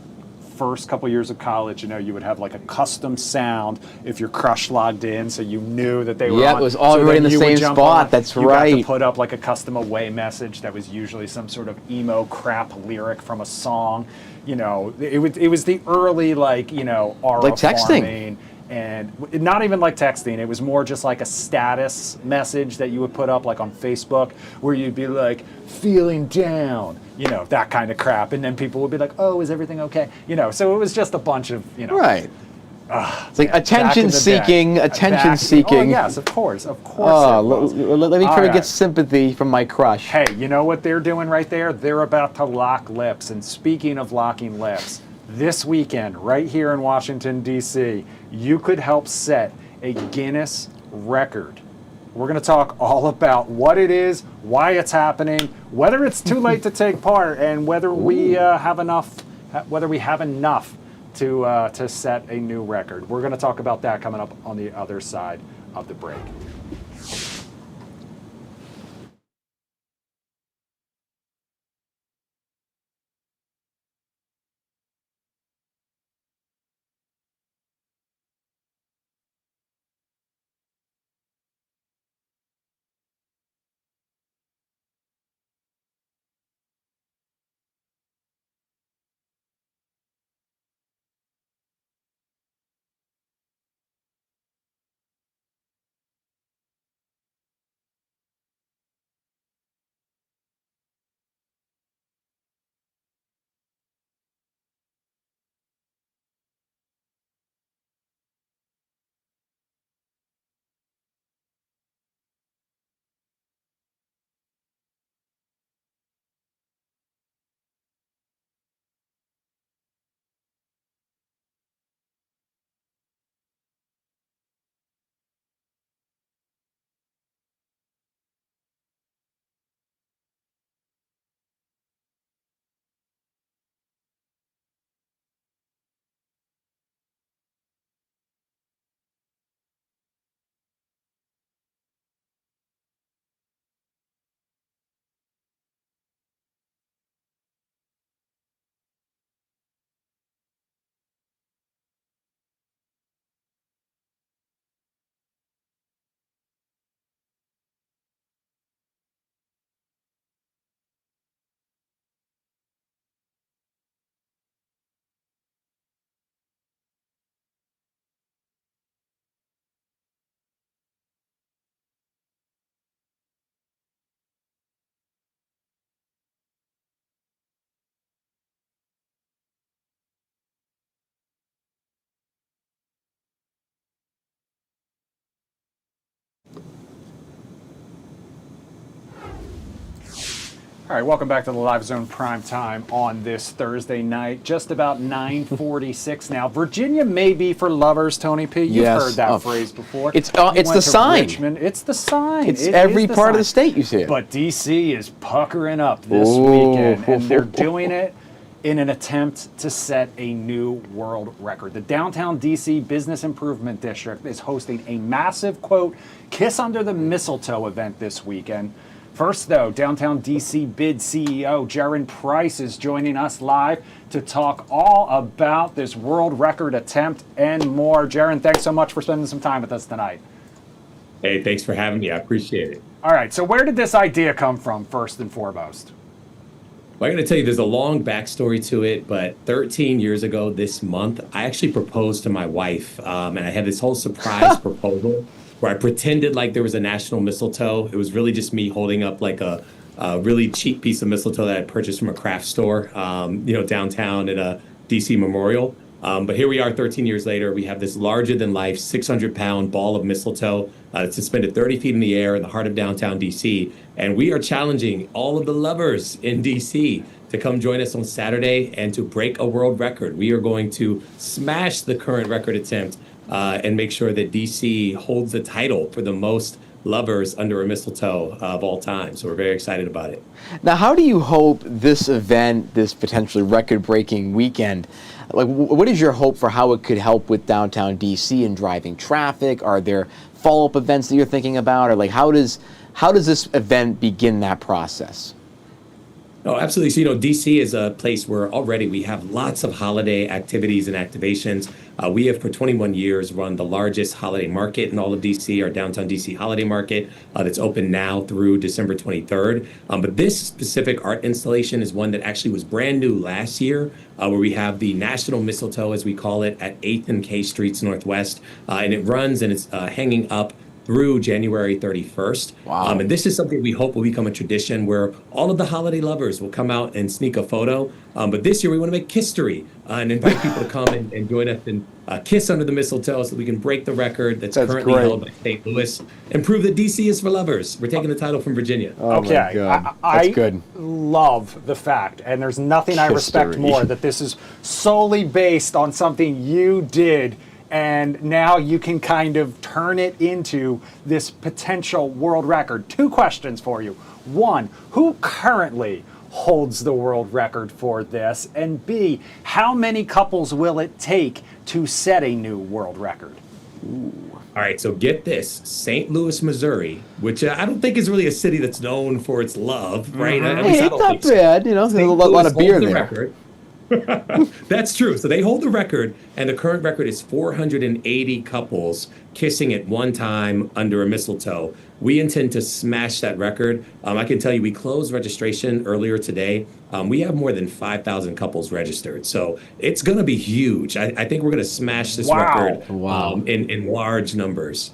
first couple years of college, you would have like a custom sound if your crush logged in, so you knew that they were Yeah, on. it was all so right then in the you would same jump spot. on. That's you got to right. put up like a custom away message that was usually some sort of emo crap lyric from a song. It was the early aura Like texting. farming. And not even like texting. It was more just like a status message that you would put up like on Facebook where you'd be like, feeling down, that kind of crap. And then people would be like, oh, is everything okay? So it was just a bunch of, Right. It's like back in attention the seeking, day. attention Oh, seeking. yes, of course. Oh, it was. let me try All to get right. sympathy from my crush. Hey, you know what they're doing right there? They're about to lock lips. And speaking of locking lips, this weekend, right here in Washington, D.C., you could help set a Guinness record. We're going to talk all about what it is, why it's happening, whether it's too late to take part, and whether we have enough to set a new record. We're going to talk about that coming up on the other side of the break. All right, welcome back to the Live Zone Prime Time on this Thursday night. Just about 9:46 now. Virginia may be for lovers, Tony P. You've heard that phrase before. It's the sign. Richmond. It's the sign. It's every part of the state you see it. But D.C. is puckering up this weekend, and they're doing it in an attempt to set a new world record. The downtown D.C. Business Improvement District is hosting a massive, quote, Kiss Under the Mistletoe event this weekend. First, though, downtown D.C. bid CEO Jaron Price is joining us live to talk all about this world record attempt and more. Jaron, thanks so much for spending some time with us tonight. Hey, thanks for having me. I appreciate it. All right, so where did this idea come from, first and foremost? Well, I got to tell you, there's a long backstory to it, but 13 years ago this month, I actually proposed to my wife, and I had this whole surprise proposal where I pretended like there was a national mistletoe. It was really just me holding up like a really cheap piece of mistletoe that I purchased from a craft store, downtown at a DC Memorial. But here we are 13 years later. We have this larger-than-life 600-pound ball of mistletoe that's suspended 30 feet in the air in the heart of downtown DC. And we are challenging all of the lovers in DC to come join us on Saturday and to break a world record. We are going to smash the current record attempt and make sure that DC holds the title for the most lovers under a mistletoe of all time. So we're very excited about it. Now, how do you hope this event, this potentially record-breaking weekend, what is your hope for how it could help with downtown DC and driving traffic? Are there follow-up events that you're thinking about? Or how does this event begin that process? Oh, absolutely. So, DC is a place where already we have lots of holiday activities and activations. We have for 21 years run the largest holiday market in all of DC, our downtown DC holiday market that's open now through December 23rd. But this specific art installation is one that actually was brand new last year, where we have the National Mistletoe, as we call it, at 8th and K Streets Northwest. And it runs and it's hanging up through January 31st. Wow. And this is something we hope will become a tradition where all of the holiday lovers will come out and sneak a photo. But this year we want to make history and invite people to come and join us and kiss under the mistletoe so that we can break the record that's currently held by St. Louis and prove that DC is for lovers. We're taking the title from Virginia. Oh okay, my God. That's good. Love the fact, and there's nothing I respect more, that this is solely based on something you did, and now you can kind of turn it into this potential world record. Two questions for you. One, who currently holds the world record for this? And B, how many couples will it take to set a new world record? Ooh. All right, so get this. St. Louis, Missouri, which I don't think is really a city that's known for its love, right? Hey, it's not bad. There's a lot of beer there. Record. That's true. So they hold the record, and the current record is 480 couples kissing at one time under a mistletoe. We intend to smash that record. I can tell you, we closed registration earlier today. We have more than 5,000 couples registered. So it's going to be huge. I think we're going to smash this record in large numbers.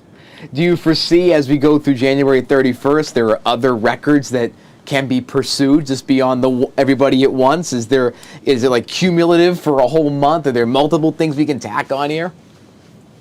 Do you foresee, as we go through January 31st, there are other records that can be pursued just beyond everybody at once? Is it like cumulative for a whole month? Are there multiple things we can tack on here?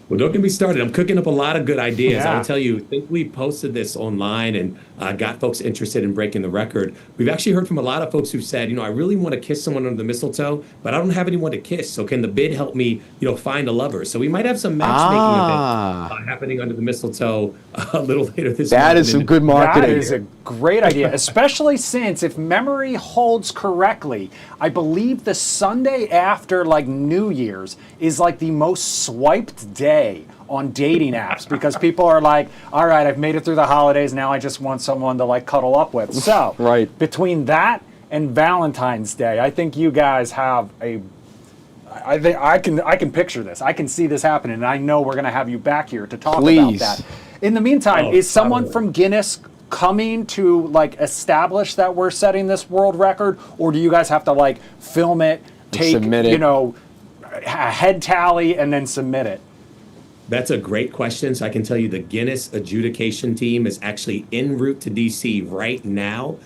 Well, don't get me started. I'm cooking up a lot of good ideas. I'll tell you, I think we posted this online and got folks interested in breaking the record. We've actually heard from a lot of folks who've said, I really want to kiss someone under the mistletoe, but I don't have anyone to kiss. So can the bid help me, find a lover? So we might have some matchmaking event happening under the mistletoe a little later this month. That is some good marketing. That is a great idea, especially since, if memory holds correctly, I believe the Sunday after New Year's is the most swiped day on dating apps, because people are like, all right, I've made it through the holidays, now I just want someone to cuddle up with. So between that and Valentine's Day, I think you guys have I can picture this. I can see this happening, and I know we're going to have you back here to talk about that. In the meantime, is someone from Guinness coming to establish that we're setting this world record, or do you guys have to film it, take submit it, a head tally, and then submit it? That's a great question. So I can tell you the Guinness adjudication team is actually en route to DC right now.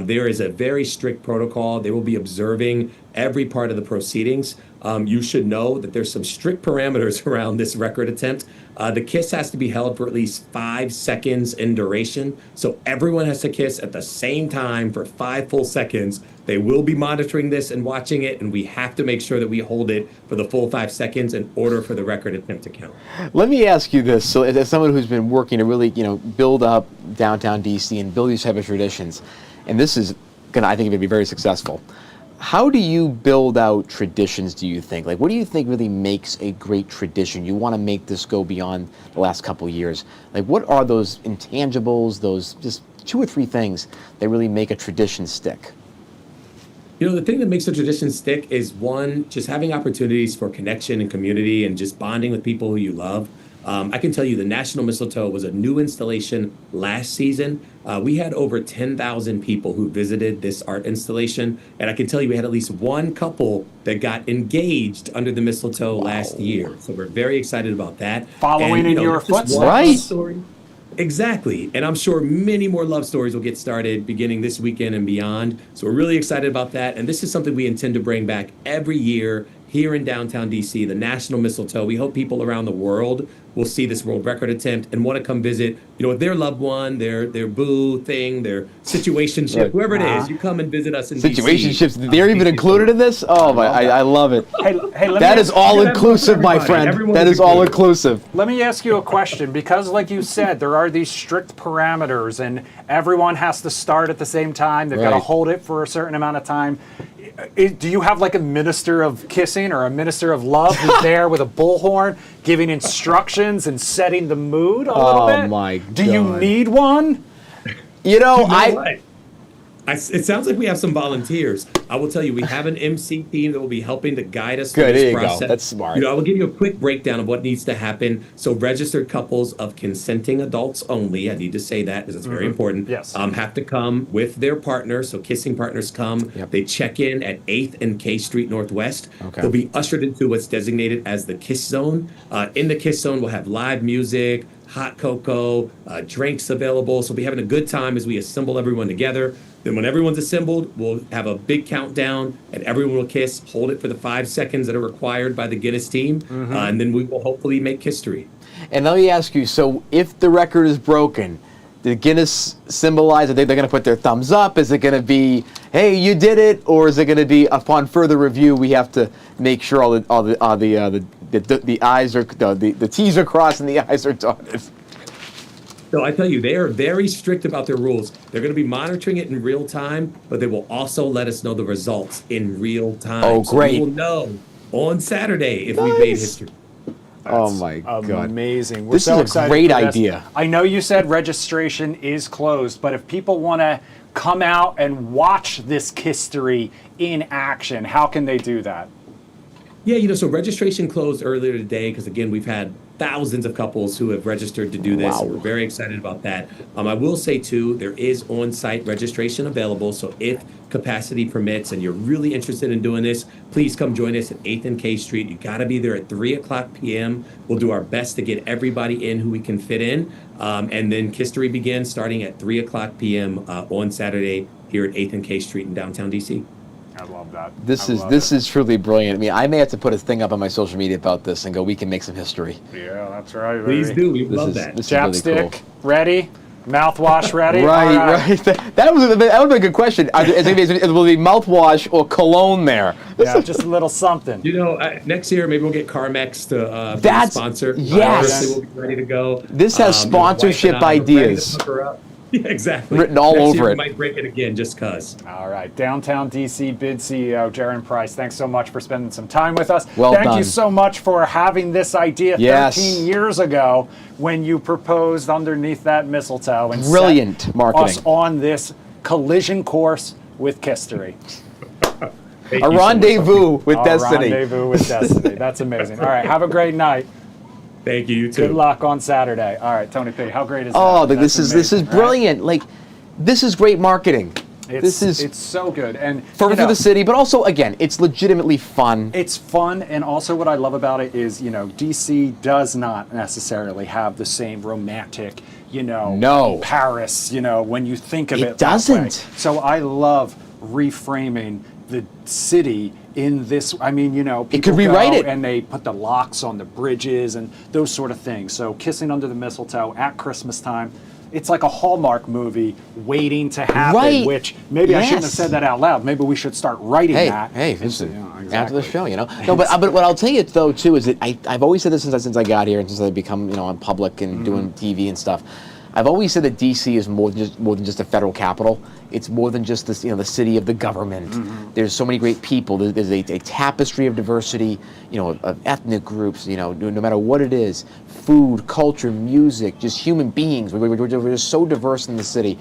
There is a very strict protocol. They will be observing every part of the proceedings. You should know that there's some strict parameters around this record attempt. The kiss has to be held for at least 5 seconds in duration. So everyone has to kiss at the same time for 5 full seconds. They will be monitoring this and watching it, and we have to make sure that we hold it for the full 5 seconds in order for the record attempt to count. Let me ask you this. So as someone who's been working to really, build up downtown DC and build these type of traditions, and this is gonna, I think, be very successful. How do you build out traditions, do you think? Like, what do you think really makes a great tradition? You want to make this go beyond the last couple of years. Like, what are those intangibles, those just 2 or 3 things that really make a tradition stick? The thing that makes a tradition stick is, one, just having opportunities for connection and community and just bonding with people who you love. I can tell you the National Mistletoe was a new installation last season. We had over 10,000 people who visited this art installation. And I can tell you we had at least one couple that got engaged under the mistletoe last year. So we're very excited about that. Following in your footsteps. Right. Story. Exactly. And I'm sure many more love stories will get started beginning this weekend and beyond. So we're really excited about that. And this is something we intend to bring back every year here in downtown DC, the National Mistletoe. We hope people around the world will see this world record attempt and want to come visit, with their loved one, their boo thing, their situationship, right. Whoever it is, you come and visit us in situationships. DC. They're even included in this? Oh, I love it. Hey, that is all inclusive, my friend. That is all inclusive. Let me ask you a question, because like you said, there are these strict parameters and everyone has to start at the same time. They've got to hold it for a certain amount of time. Do you have like a minister of kissing or a minister of love who's there with a bullhorn giving instructions and setting the mood a little bit? Oh my God. Do you need one? It sounds like we have some volunteers. I will tell you, we have an MC team that will be helping to guide us through this process. Go. That's smart. I will give you a quick breakdown of what needs to happen. So registered couples of consenting adults only, I need to say that because it's very important, have to come with their partner. So kissing partners come. Yep. They check in at 8th and K Street Northwest. Okay. They'll be ushered into what's designated as the Kiss Zone. In the Kiss Zone, we'll have live music, hot cocoa, drinks available. So we'll be having a good time as we assemble everyone together. Then when everyone's assembled, we'll have a big countdown and everyone will kiss, hold it for the 5 seconds that are required by the Guinness team, and then we will hopefully make history. And let me ask you, so if the record is broken, did Guinness symbolize that they're going to put their thumbs up? Is it going to be, hey, you did it? Or is it going to be, upon further review, we have to make sure all the I's are, the T's are crossed and the I's are dotted? So I tell you, they are very strict about their rules. They're going to be monitoring it in real time, but they will also let us know the results in real time. Oh, great. So we will know on Saturday if we've made history. Oh my God. Amazing. We're This so is a excited great for this. idea. I know you said registration is closed, but if people want to come out and watch this history in action, how can they do that? Yeah, so registration closed earlier today because, again, we've had thousands of couples who have registered to do this. Wow. So we're very excited about that. I will say, too, there is on-site registration available. So if capacity permits and you're really interested in doing this, please come join us at 8th and K Street. You got to be there at 3 o'clock p.m. We'll do our best to get everybody in who we can fit in. And then history begins starting at 3 o'clock p.m. On Saturday here at 8th and K Street in downtown D.C. I love that. This is truly brilliant. I mean, I may have to put a thing up on my social media about this and go, we can make some history. Yeah, that's right. Please do. We love that. This Chapstick, is really cool. ready? Mouthwash ready? Right. That would be a good question. Will it be mouthwash or cologne there? Yeah, just a little something. Next year maybe we'll get Carmex to be a sponsor. Yes. We'll be ready to go. This has sponsorship ideas. Yeah, exactly. Written all Next over year it. We might break it again just because. All right. Downtown DC bid CEO Jaron Price, thanks so much for spending some time with us. Well Thank done. you so much for having this idea 13 years ago when you proposed underneath that mistletoe and brilliant set marketing. Us on this collision course with Kistery. A rendezvous with destiny. Rendezvous with destiny. That's amazing. All right. Have a great night. Thank you. You too. Good luck on Saturday. All right, Tony P. How great is that? Oh, this is amazing, brilliant. Like, this is great marketing. It's so good, and for the city, but also again, it's legitimately fun. It's fun, and also what I love about it is, DC does not necessarily have the same romantic, Paris, when you think of it. It doesn't. So I love reframing the city in this. I mean, people it could rewrite go it, and they put the locks on the bridges and those sort of things. So Kissing Under the Mistletoe at Christmas time. It's like a Hallmark movie waiting to happen, Right. which maybe I shouldn't have Yes. said that out loud. Maybe we should start writing that. After the show, No, but what I'll tell you though too is that I've always said this since I got here and since I've become in public and doing TV and stuff. I've always said that DC is more than just a federal capital. It's more than just this, the city of the government. There's so many great people. There's a tapestry of diversity, of ethnic groups. No matter what it is, food, culture, music, just human beings. We're just so diverse in the city,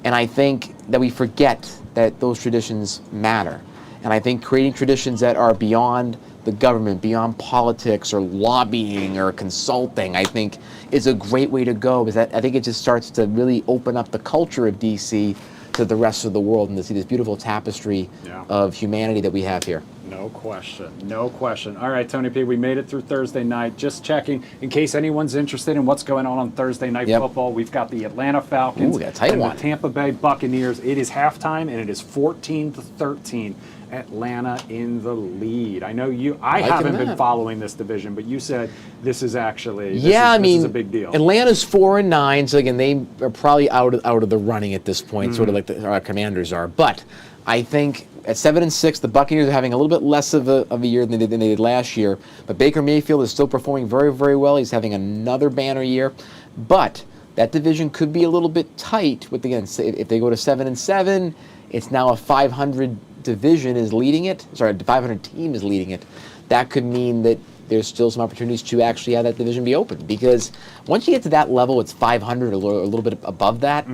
and I think that we forget that those traditions matter. And I think creating traditions that are beyond the government, beyond politics or lobbying or consulting, I think is a great way to go, because I think it just starts to really open up the culture of DC to the rest of the world and to see this beautiful tapestry of humanity that we have here. No question. No question. All right, Tony P., we made it through Thursday night. Just checking, in case anyone's interested in what's going on Thursday Night Football, we've got the Atlanta Falcons and the Tampa Bay Buccaneers. It is halftime, and it is 14-13. Atlanta in the lead. I know I haven't been following this division, but you said this is actually this is a big deal. Atlanta's 4-9, so again they are probably out of the running at this point, sort of like our Commanders are. But I think at 7-6, the Buccaneers are having a little bit less of a year than they did last year. But Baker Mayfield is still performing very, very well. He's having another banner year, but that division could be a little bit tight. With again, if they go to 7-7, it's now a 500 division is leading it. Sorry, the 500 team is leading it. That could mean that there's still some opportunities to actually have that division be open, because once you get to that level, it's 500 or a little bit above that.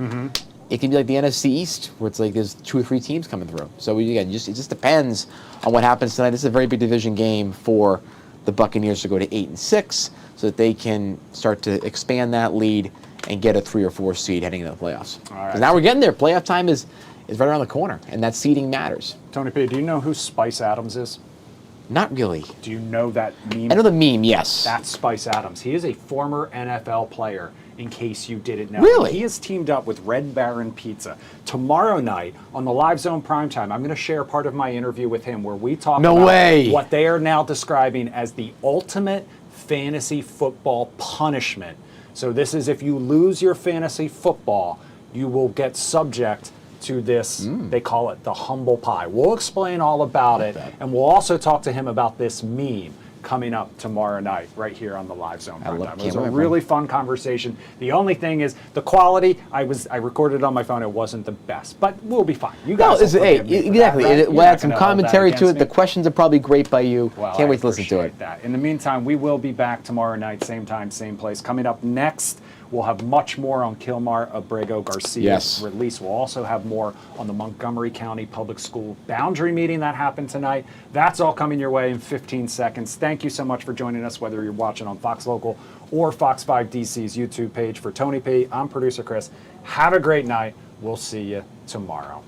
It can be like the NFC East, where it's like there's 2 or 3 teams coming through. So again, it just depends on what happens tonight. This is a very big division game for the Buccaneers to go to 8-6, so that they can start to expand that lead and get a 3 or 4 seed heading into the playoffs. Because now we're getting there. Playoff time is right around the corner, and that seeding matters. Tony P., do you know who Spice Adams is? Not really. Do you know that meme? I know the meme, yes. That's Spice Adams. He is a former NFL player, in case you didn't know. Really? He is teamed up with Red Baron Pizza. Tomorrow night on the Live Zone Primetime, I'm going to share part of my interview with him where we talk about what they are now describing as the ultimate fantasy football punishment. So this is, if you lose your fantasy football, you will get subject to this, they call it the humble pie. We'll explain all about it, and we'll also talk to him about this meme coming up tomorrow night right here on the Live Zone Primetime. It was a really fun conversation. The only thing is the quality, I recorded it on my phone, it wasn't the best, but we'll be fine. You guys exactly. We'll add some commentary to it. The questions are probably great by you. Well, Can't wait to listen to it. That. In the meantime, we will be back tomorrow night, same time, same place. Coming up next, we'll have much more on Kilmar, Abrego, Garcia's release. We'll also have more on the Montgomery County Public School boundary meeting that happened tonight. That's all coming your way in 15 seconds. Thank you so much for joining us, whether you're watching on Fox Local or Fox 5 DC's YouTube page. For Tony P., I'm producer Chris. Have a great night. We'll see you tomorrow.